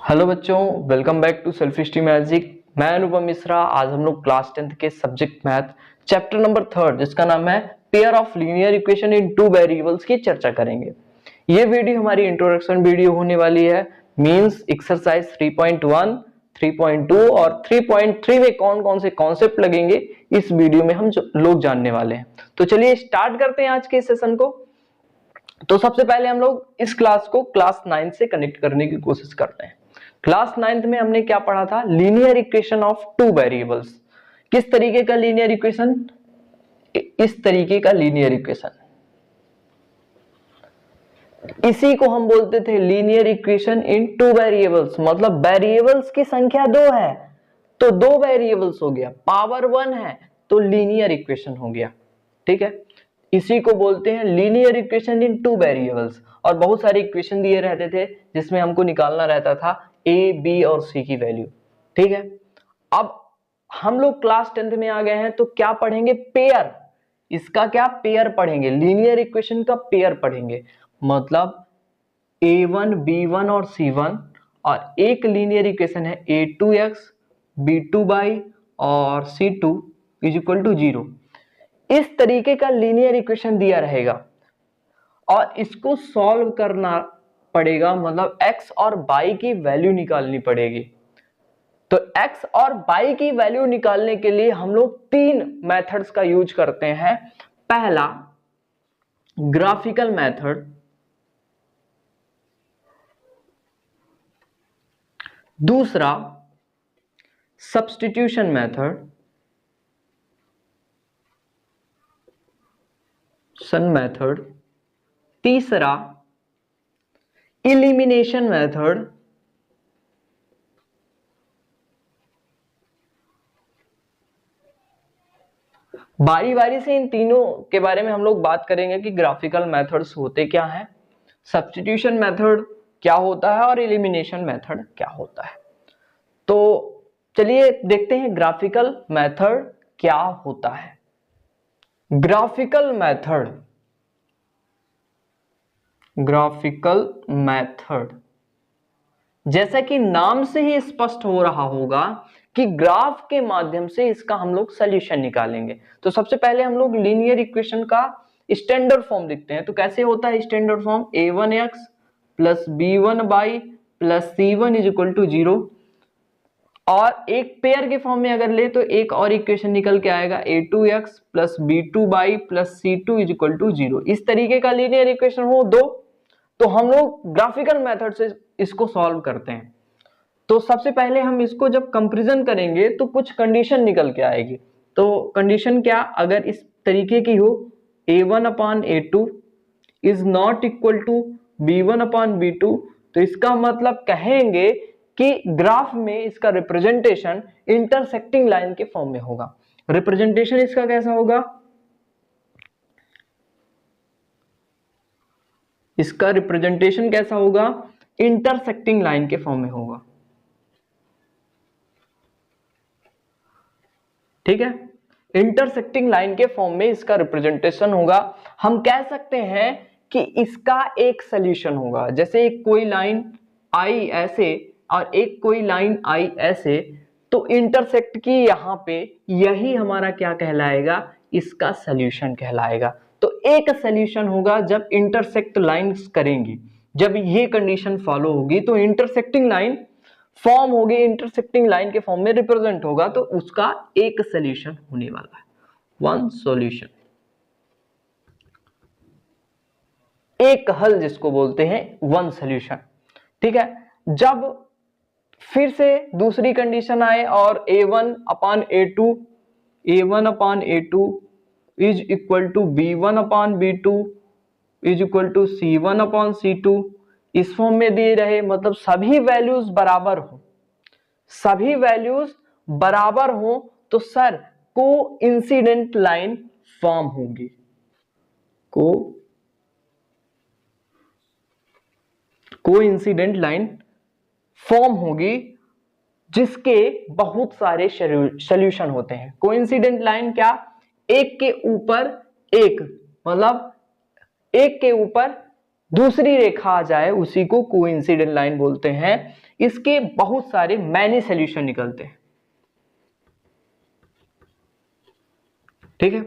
Hello बच्चों, welcome back to self steam magic. मैं अनुपम मिश्रा। आज हम लोग क्लास 10th के सब्जेक्ट मैथ चैप्टर नंबर 3 जिसका नाम है pair of linear equation in two variables की चर्चा करेंगे। ये वीडियो हमारी इंट्रोडक्शन वीडियो होने वाली है। मींस एक्सरसाइज 3.1, 3.2 और 3.3 में कौन कौन से कॉन्सेप्ट लगेंगे इस वीडियो में हम लोग जानने वाले हैं। तो चलिए स्टार्ट करते हैं आज के सेशन को। तो सबसे पहले हम लोग इस क्लास को क्लास 9 से कनेक्ट करने की कोशिश करते हैं। क्लास 9th में हमने क्या पढ़ा था? Linear equation of two variables. किस तरीके का लीनियर इक्वेशन? इस तरीके का लीनियर इक्वेशन, इसी को हम बोलते थे linear equation in two variables. मतलब वेरिएबल्स की संख्या 2 है तो 2 वेरिएबल्स हो गया, पावर 1 है तो लीनियर इक्वेशन हो गया। ठीक है, इसी को बोलते हैं linear equation in two variables. और बहुत सारे इक्वेशन दिए रहते थे जिसमें हमको निकालना रहता था ए, बी और सी की वैल्यू। ठीक है, अब हम लोग क्लास 10th में आ गए हैं तो क्या पढ़ेंगे? पेयर। इसका क्या? पेयर पढ़ेंगे, लीनियर इक्वेशन का पेयर पढ़ेंगे। मतलब a1, b1 और c1, और एक लीनियर इक्वेशन है a2x b2y और c2 इज इक्वल टू 0। इस तरीके का लीनियर इक्वेशन दिया रहेगा और इसको सॉल्व करना पड़ेगा। मतलब x और y की वैल्यू निकालनी पड़ेगी। तो x और y की वैल्यू निकालने के लिए हम लोग 3 मेथड्स का यूज करते हैं। पहला ग्राफिकल मेथड, दूसरा सब्स्टिट्यूशन मेथड, तीसरा इलिमिनेशन मेथड, बारी बारी से इन तीनों के बारे में हम लोग बात करेंगे कि ग्राफिकल मेथड्स होते क्या हैं, सब्स्टिट्यूशन मेथड क्या होता है और एलिमिनेशन मेथड क्या होता है। तो चलिए देखते हैं ग्राफिकल मेथड क्या होता है। ग्राफिकल मेथड जैसा कि नाम से ही स्पष्ट हो रहा होगा कि ग्राफ के माध्यम से इसका हम लोग सॉल्यूशन निकालेंगे। तो सबसे पहले हम लोग लीनियर इक्वेशन का स्टैंडर्ड फॉर्म लिखते हैं। तो कैसे होता है standard form? a1x plus b1y plus c1 is equal to 0। और एक पेयर के फॉर्म में अगर ले तो एक और इक्वेशन निकल के आएगा a2x plus b2y plus c2 is equal to 0। इस तरीके का लीनियर इक्वेशन हो 2 तो हम लोग ग्राफिकल मेथड से इसको सॉल्व करते हैं। तो सबसे पहले हम इसको जब कंपैरिजन करेंगे तो कुछ कंडीशन निकल के आएगी। तो कंडीशन क्या? अगर इस तरीके की हो a1 upon a2 is not equal to b1 upon b2, तो इसका मतलब कहेंगे कि ग्राफ में इसका रिप्रेजेंटेशन इंटरसेक्टिंग लाइन के फॉर्म में होगा। रिप्रेजेंटेशन इसका कैसा होगा? इसका रिप्रेजेंटेशन कैसा होगा? इंटरसेक्टिंग लाइन के फॉर्म में होगा। ठीक है, इंटरसेक्टिंग लाइन के फॉर्म में इसका रिप्रेजेंटेशन होगा। हम कह सकते हैं कि इसका एक सॉल्यूशन होगा। जैसे एक कोई लाइन आई ऐसे और एक कोई लाइन आई ऐसे, तो इंटरसेक्ट की यहां पे, यही हमारा क्या कहलाएगा? इसका सॉल्यूशन कहलाएगा। तो एक सॉल्यूशन होगा जब इंटरसेक्ट लाइंस करेंगी। जब ये कंडीशन फॉलो होगी तो इंटरसेक्टिंग लाइन फॉर्म होगी, इंटरसेक्टिंग लाइन के फॉर्म में रिप्रेजेंट होगा, तो उसका एक सॉल्यूशन होने वाला है, वन सॉल्यूशन, एक हल जिसको बोलते हैं वन सॉल्यूशन। ठीक है, जब फिर से दूसरी कंडीशन आए और a1 upon a2 is equal to b1 upon b2 is equal to c1 upon c2 इस फॉर्म में दिए रहे। मतलब सभी वैल्यूज बराबर हो, सभी वैल्यूज बराबर हो तो सर को इंसिडेंट लाइन फॉर्म होगी। को इंसिडेंट लाइन फॉर्म होगी जिसके बहुत सारे सॉल्यूशन होते हैं। कोइंसिडेंट लाइन क्या? एक के ऊपर एक, मतलब एक के ऊपर दूसरी रेखा आ जाए उसी को कोइंसिडेंट लाइन बोलते हैं। इसके बहुत सारे मैनी सॉल्यूशन निकलते हैं। ठीक है,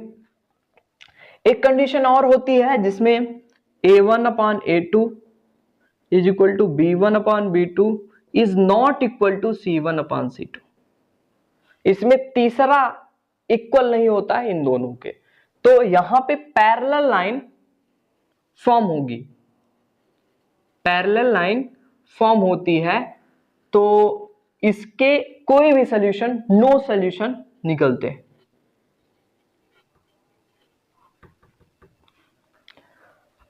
एक कंडीशन और होती है जिसमें a1/a2 is equal to b1/b2 is not equal to c1/c2। इसमें तीसरा इक्वल नहीं होता है इन दोनों के, तो यहां पे पैरेलल लाइन फॉर्म होगी, पैरेलल लाइन फॉर्म होती है, तो इसके कोई भी सॉल्यूशन, नो सॉल्यूशन निकलते हैं।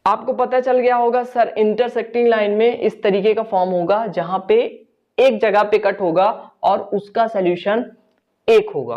आपको पता चल गया होगा सर, इंटरसेक्टिंग लाइन में इस तरीके का फॉर्म होगा जहां पे एक जगह पे कट होगा और उसका सॉल्यूशन एक होगा।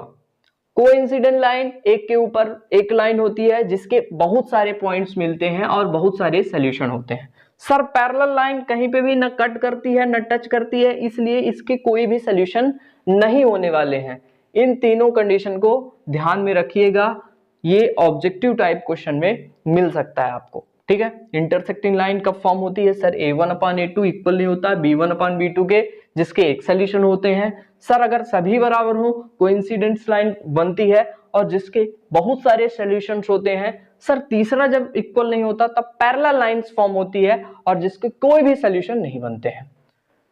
कोइंसिडेंट लाइन, एक के ऊपर एक लाइन होती है जिसके बहुत सारे पॉइंट्स मिलते हैं और बहुत सारे सॉल्यूशन होते हैं। सर पैरेलल लाइन कहीं पे भी न कट करती है न टच करती है, इसलिए इसके कोई भी सॉल्यूशन नहीं होने वाले हैं। इन तीनों कंडीशन को ध्यान में रखिएगा, ये ऑब्जेक्टिव टाइप क्वेश्चन में मिल सकता है आपको। ठीक है, इंटरसेक्टिंग लाइन कब फॉर्म होती है सर, a1/a2 इक्वल नहीं होता b1/b2 के, जिसके एक सॉल्यूशन होते हैं। सर अगर सभी बराबर हो कोइंसिडेंस लाइन बनती है और जिसके बहुत सारे सॉल्यूशंस होते हैं। सर तीसरा जब इक्वल नहीं होता तब पैरेलल लाइंस फॉर्म होती है और जिसके कोई भी सॉल्यूशन नहीं बनते हैं।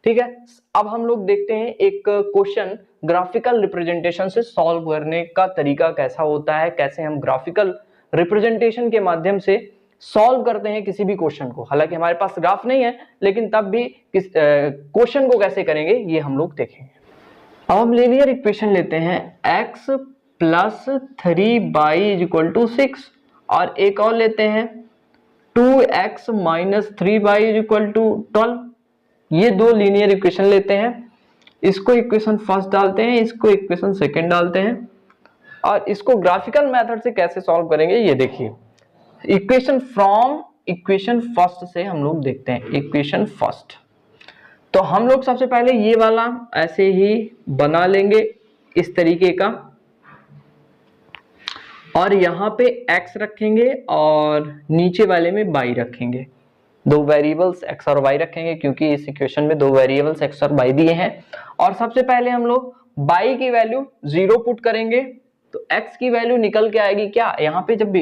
ठीक है, अब हम लोग देखते हैं एक क्वेश्चन ग्राफिकल रिप्रेजेंटेशन से सॉल्व करने का तरीका कैसा होता है, कैसे हम ग्राफिकल रिप्रेजेंटेशन के माध्यम से सॉल्व करते हैं किसी भी क्वेश्चन को। हालांकि हमारे पास ग्राफ नहीं है, लेकिन तब भी क्वेश्चन को कैसे करेंगे ये हम लोग देखेंगे। अब हम लीनियर इक्वेशन लेते हैं x + 3y = 6 और एक और लेते हैं 2x - 3y = 12। ये दो लीनियर इक्वेशन लेते हैं, इसको इक्वेशन फर्स्ट डालते हैं, इसको इक्वेशन सेकंड डालते हैं और इसको ग्राफिकल मेथड से कैसे सॉल्व करेंगे ये देखिए। इक्वेशन फ्रॉम इक्वेशन फर्स्ट से हम लोग देखते हैं। इक्वेशन फर्स्ट तो हम लोग सबसे पहले ये वाला ऐसे ही बना लेंगे इस तरीके का, और यहाँ पे x रखेंगे और नीचे वाले में y रखेंगे। दो वेरिएबल्स x और y रखेंगे क्योंकि इस इक्वेशन में दो वेरिएबल्स x और y दिए हैं। और सबसे पहले हम लोग y की वैल्यू 0 पुट करेंगे तो x की वैल्यू निकल के आएगी क्या, यहाँ पे जब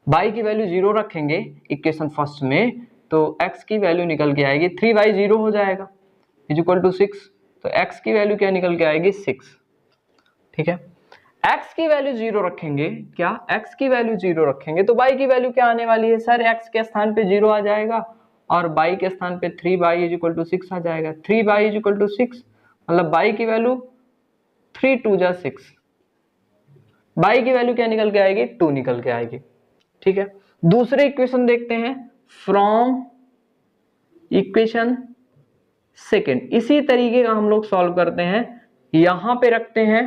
y की वैल्यू 0 रखेंगे इक्वेशन फर्स्ट में तो x की वैल्यू निकल के आएगी 3y 0 हो जाएगा = 6। तो x की वैल्यू क्या निकल के आएगी 6। ठीक है, x की वैल्यू 0 रखेंगे, क्या x की वैल्यू 0 रखेंगे तो y की वैल्यू क्या आने वाली है सर, x के स्थान पे 0 आ जाएगा और y के स्थान पे 3y = 6 आ जाएगा। 3y = 6 मतलब y की वैल्यू 3 2 जा 6, y की वैल्यू क्या निकल के आएगी 2 निकल के आएगी। ठीक है, दूसरे इक्वेशन देखते हैं फ्रॉम इक्वेशन सेकंड। इसी तरीके का हम लोग सॉल्व करते हैं। यहां पे रखते हैं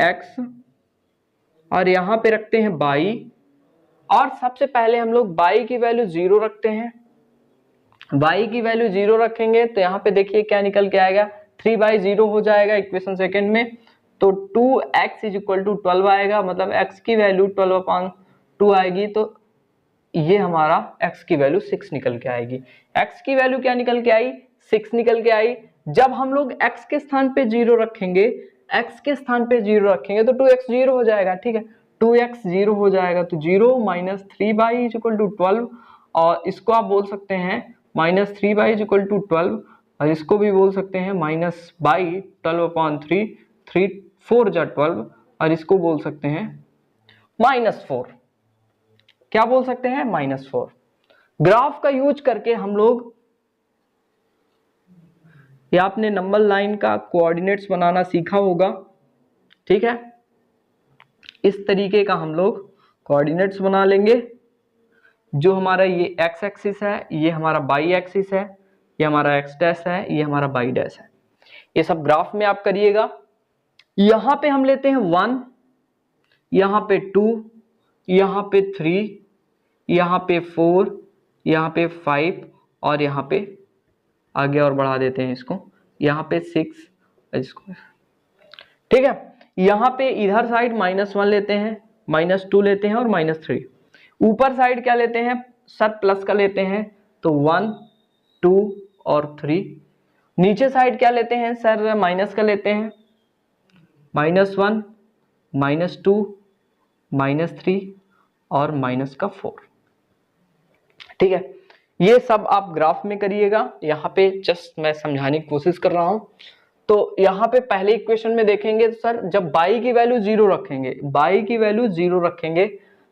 x और यहां पे रखते हैं y, और सबसे पहले हम लोग y की वैल्यू 0 रखते हैं। y की वैल्यू 0 रखेंगे तो यहाँ पे देखिए क्या निकल के आएगा 3y 0 हो जाएगा इक्वेशन सेकंड में, तो 2x = 12 आएगा, मतलब x की वैल्यू 12/2 आएगी। तो ये हमारा x की वैल्यू 6 निकल के आएगी। x की वैल्यू क्या निकल के आई 6 निकल के आई। जब हम लोग x के स्थान पे 0 रखेंगे, x के स्थान पे 0 रखेंगे तो 2x 0 हो जाएगा। ठीक है, 2x 0 हो जाएगा तो 0 - 3y = 12, और इसको आप बोल सकते हैं -3y = 12, और इसको भी बोल सकते हैं -y 12/3, 3 4 जा 12, और इसको बोल सकते हैं -4। क्या बोल सकते हैं -4। ग्राफ का यूज करके हम लोग, या आपने नंबर लाइन का कोऑर्डिनेट्स बनाना सीखा होगा। ठीक है, इस तरीके का हम लोग कोऑर्डिनेट्स बना लेंगे। जो हमारा ये x एक्सिस है, ये हमारा y एक्सिस है, ये हमारा x डैश है, ये हमारा y डैश है। ये सब ग्राफ में आप करिएगा। यहां पे हम लेते हैं 1, यहां पे 2, यहां पे 3, यहां पे 4, यहां पे 5, और यहां पे आगे और बढ़ा देते हैं इसको, यहां पे 6 इसको। ठीक है, यहां पे इधर साइड -1 लेते हैं, -2 लेते हैं और -3। ऊपर साइड क्या लेते हैं सर, प्लस का लेते हैं, तो 1 2 और 3। नीचे साइड क्या लेते हैं सर, माइनस का लेते हैं, -1, -2, -3 और माइनस का 4। ठीक है, ये सब आप ग्राफ में करिएगा, यहाँ पे जस्ट मैं समझाने की कोशिश कर रहा हूं। तो यहाँ पे पहले इक्वेशन में देखेंगे सर, जब बाई की वैल्यू 0 रखेंगे, बाई की वैल्यू 0 रखेंगे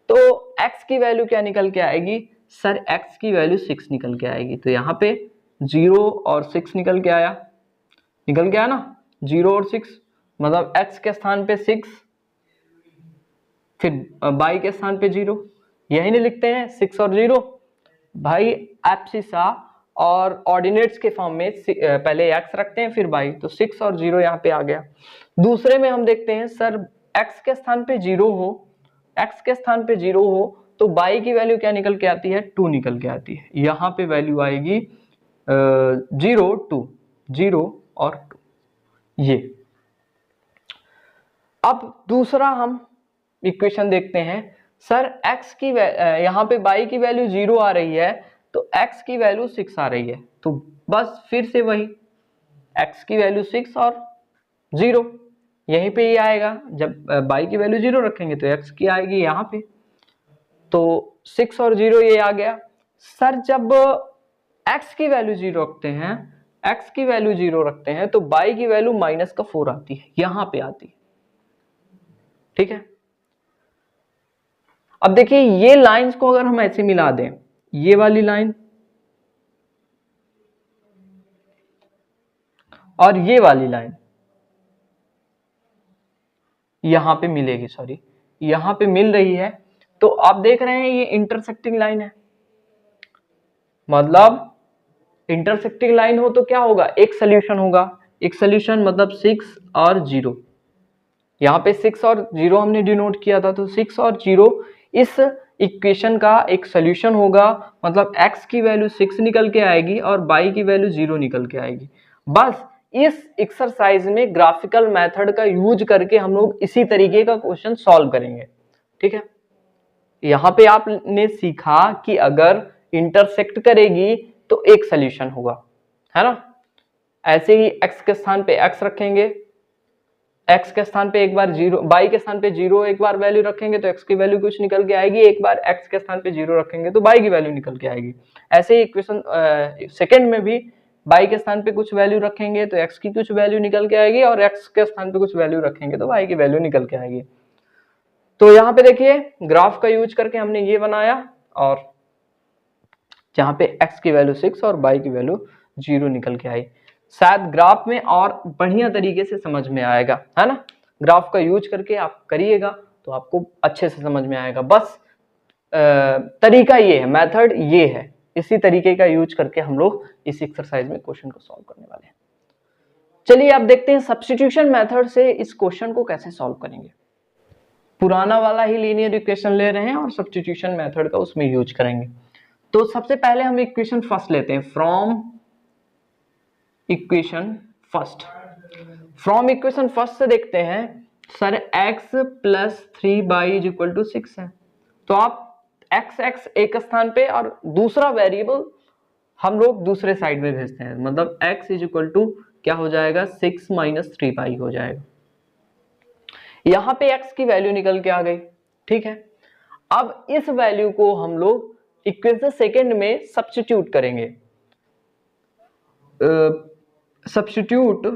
तो x की वैल्यू क्या निकल के आएगी सर, x की वैल्यू 6 निकल के आएगी। तो यहाँ पे 0 और 6 निकल के आया, निकल के आया ना, 0 और 6, मतलब x के स्थान पे 6, फिर बाई के स्थान पे 0, यही नहीं लिखते हैं 6 और 0 भाई, एब्सिसा और ऑर्डिनेट्स के फॉर्म में पहले x रखते हैं फिर बाई, तो 6 और 0 यहाँ पे आ गया। दूसरे में हम देखते हैं सर, x के स्थान पे 0 हो, x के स्थान पे 0 हो तो बाई की वैल्यू क्या निकल के आती है, 2 निकल के आती है। यहाँ पे वैल्यू आएगी 0, 2, 0 और 2, ये। अब दूसरा हम इक्वेशन देखते हैं सर, x की यहाँ पे बाई की वैल्यू 0 आ रही है तो x की वैल्यू 6 आ रही है, तो बस फिर से वही x की वैल्यू 6 और 0 यहीं पे ही आएगा। जब बाई की वैल्यू 0 रखेंगे तो x की आएगी यहाँ पे, तो 6 और 0 ये आ गया। सर जब x की वैल्यू 0 रखते हैं, x की वैल्यू 0 रखते हैं तो बाई की वैल्यू -4 आती है, यहां पे आती है। ठीक है, अब देखिए ये लाइंस को अगर हम ऐसे मिला दें, ये वाली लाइन और ये वाली लाइन यहां पे मिलेगी, सॉरी यहां पे मिल रही है, तो आप देख रहे हैं ये इंटरसेक्टिंग लाइन है। मतलब इंटरसेक्टिंग लाइन हो तो क्या होगा, एक सोल्यूशन होगा, एक सोल्यूशन मतलब 6 और 0, यहाँ पे 6 और 0 हमने डिनोट किया था, तो 6 और 0 इस इक्वेशन का एक सोल्यूशन होगा, मतलब x की वैल्यू 6 निकल के आएगी और y की वैल्यू 0 निकल के आएगी। बस इस एक्सरसाइज में ग्राफिकल मेथड का यूज करके हम लोग इसी तरीके का क्वेश्चन सॉल्व करेंगे। ठीक है, यहाँ पे आपने सीखा कि अगर इंटरसेक्ट करेगी तो एक सोल्यूशन होगा, है ना। ऐसे ही x के स्थान पे x रखेंगे, x के स्थान पे एक बार 0, y के स्थान पे 0 एक बार वैल्यू रखेंगे तो x की वैल्यू कुछ निकल के आएगी, एक बार x के स्थान पे 0 रखेंगे तो y की वैल्यू निकल के आएगी। ऐसे ही इक्वेशन सेकंड में भी y के स्थान पे कुछ वैल्यू रखेंगे तो x की कुछ वैल्यू निकल के आएगी, और x के स्थान पे कुछ वैल्यू रखेंगे तो y की वैल्यू निकल के आएगी। तो यहाँ पे देखिए ग्राफ का यूज करके हमने ये बनाया, और जहां पे x की वैल्यू 6 और y की वैल्यू 0 निकल के आई। शायद ग्राफ में और बढ़िया तरीके से समझ में आएगा, है ना। ग्राफ का यूज करके आप करिएगा तो आपको अच्छे से समझ में आएगा। बस तरीका ये है, मेथड ये है, इसी तरीके का यूज करके हम लोग इस एक्सरसाइज में क्वेश्चन को सॉल्व करने वाले हैं। चलिए आप देखते हैं सब्स्टिट्यूशन मेथड से इस क्वेश्चन को कैसे सॉल्व करेंगे। पुराना वाला ही लीनियर इक्वेशन ले रहे हैं और सब्स्टिट्यूशन मेथड का उसमें यूज करेंगे। तो सबसे पहले हम इक्वेशन फर्स्ट लेते हैं, from equation first. From equation first से देखते हैं sir x plus 3y is equal to 6 है, तो आप x एक स्थान पे और दूसरा वेरिएबल हम लोग दूसरे साइड में भेजते हैं, मतलब x इज इक्वल टू क्या हो जाएगा, 6 माइनस 3y हो जाएगा। यहां पे x की वैल्यू निकल के आ गई। ठीक है, अब इस वैल्यू को हम लोग इक्वेशन सेकंड में सब्स्टिट्यूट करेंगे। Substitute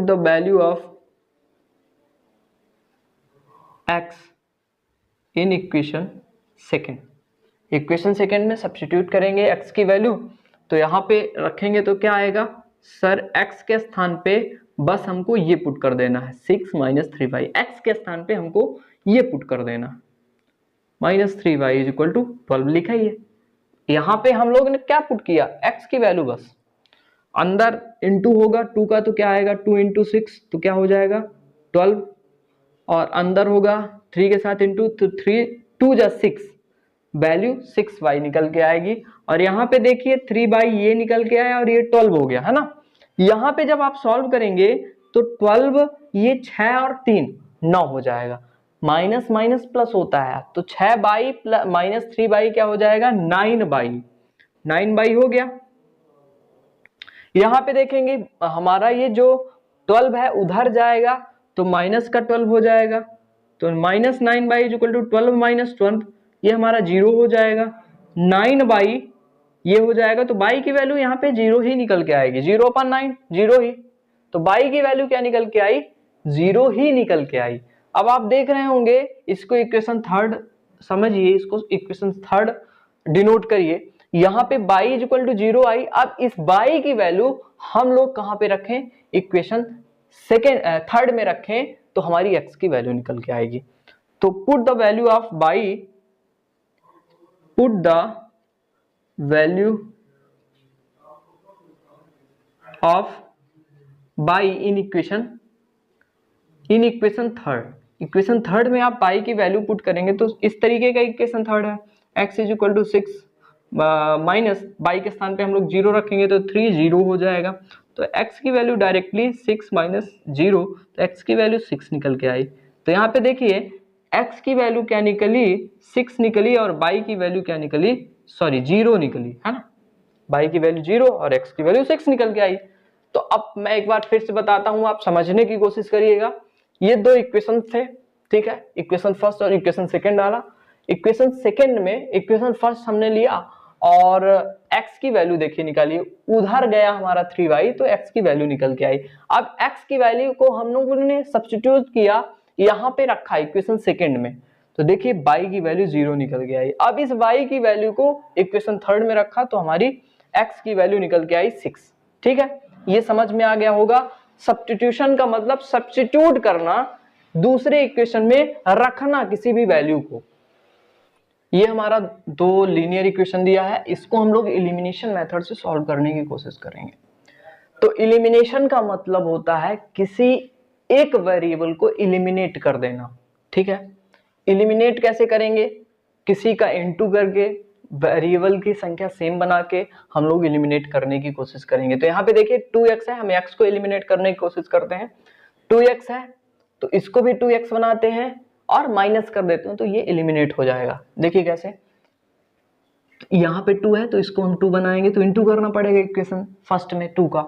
the value of x in equation second. Equation second में सब्स्टिट्यूट करेंगे x की वैल्यू, तो यहां पे रखेंगे तो क्या आएगा सर, x के स्थान पे बस हमको ये पुट कर देना है, 6 माइनस 3y, x के स्थान पे हमको ये पुट कर देना, minus 3y is equal to 12 लिखा ही है। यहाँ पे हम लोग ने क्या पुट किया, x की वैल्यू, बस अंदर इंटू होगा 2 का तो क्या आएगा, 2 इंटू 6 तो क्या हो जाएगा 12, और अंदर होगा 3 के साथ इंटू, तो 3 2 जा 6, वैल्यू 6y निकल के आएगी। और यहाँ पे देखिए 3y ये निकल के आया और ये 12 हो गया, है ना। यहाँ पे जब आप सॉल्व करेंगे तो 12 ये 6 और 3 9 हो जाएगा। माइनस माइनस प्लस होता है, तो 6/, माइनस 3/, क्या हो जाएगा 9/, 9/, हो गया। यहां पे देखेंगे हमारा ये जो 12 है उधर जाएगा तो माइनस का 12 हो जाएगा, तो -9/, इज इक्वल टू 12 माइनस 12, ये हमारा 0 हो जाएगा। 9/, ये हो जाएगा, तो बाई की वैल्यू यहाँ पे 0 ही निकल के आएगी, 0/9, 0 ही। तो बाई की वैल्यू क्या निकल के आई, 0 ही निकल के आई। अब आप देख रहे होंगे इसको इक्वेशन थर्ड समझिए, इसको इक्वेशन थर्ड डिनोट करिए। यहाँ पे बाई इज इक्वल टू 0 आई। अब इस बाई की वैल्यू हम लोग कहां पे रखें, इक्वेशन थर्ड में रखें, तो हमारी एक्स की वैल्यू निकल के आएगी। तो put the value of by, put the value of by in equation third. Equation third में आप बाई की वैल्यू पुट करेंगे तो इस तरीके का इक्वेशन थर्ड है, x is equal to 6 minus बाई के स्थान पे हम लोग 0 रखेंगे तो 3, 0 हो जाएगा। तो x की वैल्यू डायरेक्टली 6 माइनस 0, तो x की वैल्यू 6 निकल के आई। तो यहाँ पे देखिए x की वैल्यू क्या निकली, 6 निकली, और बाई की वैल्यू क्या निकली, सॉरी 0 निकली, है ना। बाई की वैल्यू 0 और x की वैल्यू 6 निकल के आई। तो अब मैं एक बार फिर से बताता हूं, आप समझने की कोशिश करिएगा। ये दो इक्वेशन थे, ठीक है, इक्वेशन फर्स्ट और इक्वेशन सेकंड वाला। इक्वेशन सेकंड में इक्वेशन फर्स्ट हमने लिया और x की वैल्यू देखिए निकालिए, उधर गया हमारा 3y, तो x की वैल्यू निकल के आई। अब x की वैल्यू को हम लोगों ने सब्स्टिट्यूट किया, यहाँ पे रखा इक्वेशन सेकंड में, तो देखिए y की वैल्यू 0 निकल के आई। अब इस y की वैल्यू को इक्वेशन थर्ड में रखा तो हमारी x की वैल्यू निकल के आई 6, ठीक है। ये समझ में आ गया होगा। सब्स्टिट्यूशन का मतलब सब्स्टिट्यूट करना, दूसरे इक्वेशन में रखना किसी भी वैल्यू को। ये हमारा दो लीनियर इक्वेशन दिया है, इसको हम लोग एलिमिनेशन मेथड से सॉल्व करने की कोशिश करेंगे। तो एलिमिनेशन का मतलब होता है किसी एक वेरिएबल को एलिमिनेट कर देना, ठीक है। एलिमिनेट कैसे करेंगे, किसी का इनटू करके वेरिएबल की संख्या सेम बना के हम लोग एलिमिनेट करने की कोशिश करेंगे। तो यहाँ पे देखिए 2x है, हम x को एलिमिनेट करने की कोशिश करते हैं। 2x है तो इसको भी 2x बनाते हैं और माइनस कर देते हैं, तो ये एलिमिनेट हो जाएगा। देखिए कैसे, यहाँ पे 2 है तो इसको हम 2 बनाएंगे, तो इनटू करना पड़ेगा इक्वेशन फर्स्ट में 2 का,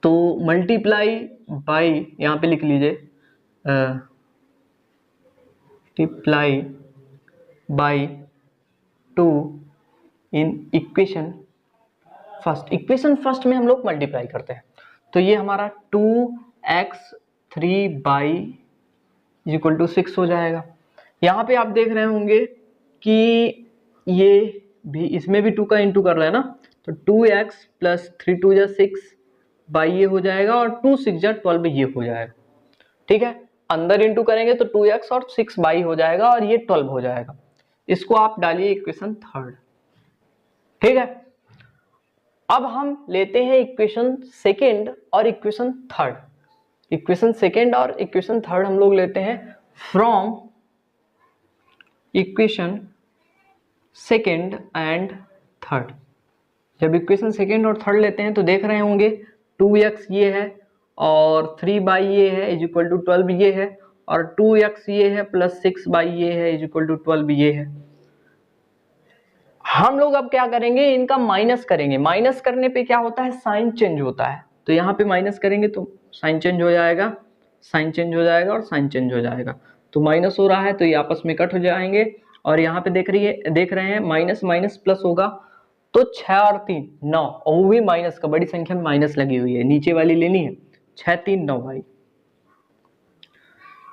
तो मल्टीप्लाई बाई, यहाँ पे लिख लीजिए multiply by 2 in equation first. Equation first में हम लोग मल्टीप्लाई करते हैं, तो ये हमारा 2x 3y इक्वल टू 6 हो जाएगा। यहाँ पे आप देख रहे होंगे कि ये भी, इसमें भी 2 का इंटू कर रहे हैं ना, तो 2x प्लस 3 2 6 बाई ये हो जाएगा, और 2 6 12 ये हो जाएगा, ठीक है। अंदर इंटू करेंगे तो 2x और 6 बाई हो जाएगा और ये 12 हो जाएगा। इसको आप डालिए इक्वेशन थर्ड, ठीक है। अब हम लेते हैं इक्वेशन सेकेंड और इक्वेशन थर्ड। इक्वेशन सेकेंड और इक्वेशन थर्ड हम लोग लेते हैं from equation second and third. जब इक्वेशन सेकेंड और थर्ड लेते हैं तो देख रहे होंगे 2x ये है और 3 ये है इज इक्वल टू 12 ये है, और 2x ये है प्लस 6 ये है इज इक्वल टू 12 ये है। हम लोग अब क्या करेंगे, इनका माइनस करेंगे। माइनस करने पे क्या होता है, साइन चेंज होता है, तो यहाँ पे माइनस करेंगे तो साइन चेंज हो जाएगा, साइन चेंज हो जाएगा और साइन चेंज हो जाएगा। तो माइनस हो रहा है तो ये आपस में कट हो जाएंगे, और यहाँ पे देख रहे हैं माइनस माइनस प्लस होगा, तो 6 और 3 9, और वो भी माइनस का, बड़ी संख्या में माइनस लगी हुई है, नीचे वाली लेनी है। 6 3 9 भाई,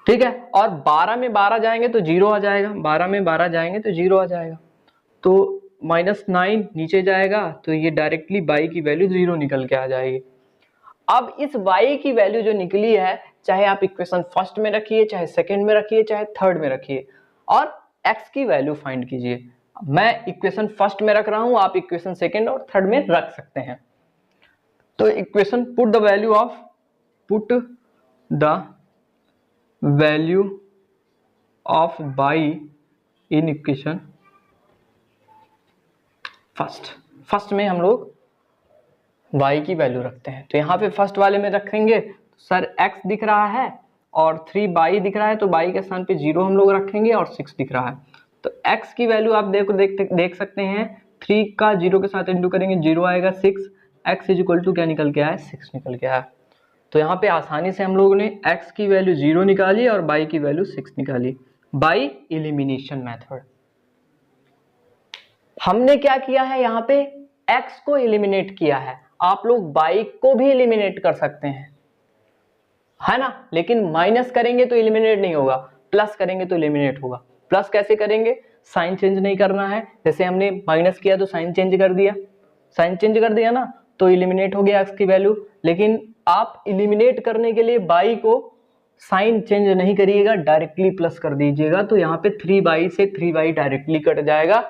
ठीक है। और 12 में 12 जाएंगे तो 0 आ जाएगा, 12 में 12 जाएंगे तो 0 आ जाएगा, तो -9 नीचे जाएगा, तो ये डायरेक्टली y की वैल्यू 0 निकल के आ जाएगी। अब इस y की वैल्यू जो निकली है, चाहे आप इक्वेशन फर्स्ट में रखिए, चाहे सेकंड में रखिए, चाहे थर्ड में रखिए, और x की वैल्यू फाइंड कीजिए। मैं इक्वेशन फर्स्ट में रख रहा हूं, आप इक्वेशन सेकंड और थर्ड में रख सकते हैं। तो equation put the value of y in equation first में हम लोग y की वैल्यू रखते हैं। तो यहाँ पे फर्स्ट वाले में रखेंगे तो सर x दिख रहा है और 3 बाई दिख रहा है तो बाई के स्थान पे 0 हम लोग रखेंगे और 6 दिख रहा है। तो x की वैल्यू आप देख सकते हैं 3 का 0 के साथ इंटू करेंगे 0 आएगा 6, x इज इक्वल टू क्या निकल के आया 6 निकल के आया। तो यहाँ पे आसानी से हम लोगों ने x की वैल्यू 0 निकाली और y की वैल्यू 6 निकाली बाई एलिमिनेशन मेथड। हमने क्या किया है यहाँ पे x को एलिमिनेट किया है, आप लोग y को भी एलिमिनेट कर सकते हैं, है ना, लेकिन माइनस करेंगे तो एलिमिनेट नहीं होगा, प्लस करेंगे तो एलिमिनेट होगा। प्लस कैसे करेंगे, साइन चेंज नहीं करना है, जैसे हमने माइनस किया तो साइन चेंज कर दिया, साइन चेंज कर दिया ना तो एलिमिनेट हो गया x की वैल्यू। लेकिन आप एलिमिनेट करने के लिए y को साइन चेंज नहीं करिएगा, डायरेक्टली प्लस कर दीजिएगा, तो यहाँ पे 3y से 3y डायरेक्टली कट जाएगा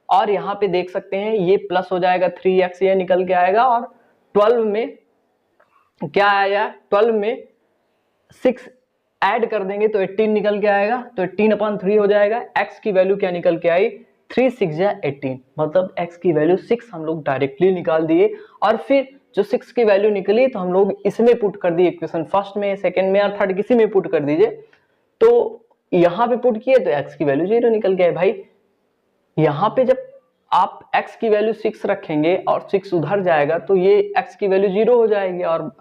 और यहाँ पे देख सकते हैं ये प्लस हो जाएगा 3x ये निकल के आएगा और 12 में क्या आया, 12 में 6 ऐड कर देंगे तो 18 निकल के आएगा, तो 18/3 हो जाएगा। x की वैल्यू क्या निकल के आई 3 6 या 18, मतलब x की वैल्यू 6 हम लोग डायरेक्टली निकाल दिए और फिर जो 6 की वैल्यू निकली तो हम लोग इसमें पुट कर दिए, इक्वेशन फर्स्ट में सेकंड में और थर्ड किसी में पुट कर दीजिए। तो यहाँ पे पुट किए तो x की वैल्यू 0 निकल के आए। भाई यहाँ पे जब आप x की वैल्यू 6 रखेंगे और 6 उधर जाएगा तो ये x की वैल्यू 0 हो जाएगी और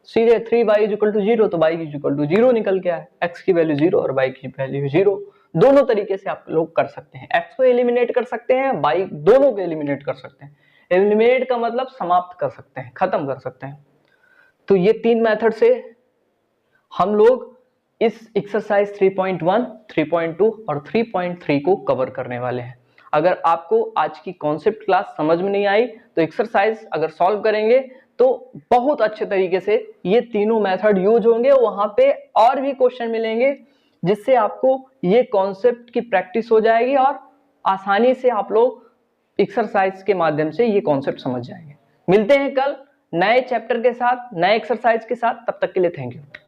सीधे 3y इज इक्वल टू 0, तो y इज इक्वल टू 0 निकल के आए, x की वैल्यू 0 और y की वैल्यू 0। दोनों तरीके से आप लोग कर सकते हैं, x को एलिमिनेट कर सकते हैं, y दोनों को एलिमिनेट कर सकते हैं। एलिमिनेट का मतलब समाप्त कर सकते हैं, खत्म कर सकते हैं। तो ये 3 मेथड से हम लोग इस एक्सरसाइज 3.1, 3.2 और 3.3 को कवर करने वाले हैं। अगर आपको आज की कॉन्सेप्ट क्लास समझ में नहीं आई तो एक्सरसाइज अगर सॉल्व करेंगे तो बहुत अच्छे तरीके से ये तीनों मेथड यूज होंगे, वहां पे और भी क्वेश्चन मिलेंगे जिससे आपको ये कॉन्सेप्ट की प्रैक्टिस हो जाएगी और आसानी से आप लोग एक्सरसाइज के माध्यम से ये कॉन्सेप्ट समझ जाएंगे। मिलते हैं कल नए चैप्टर के साथ, नए एक्सरसाइज के साथ, तब तक के लिए थैंक यू।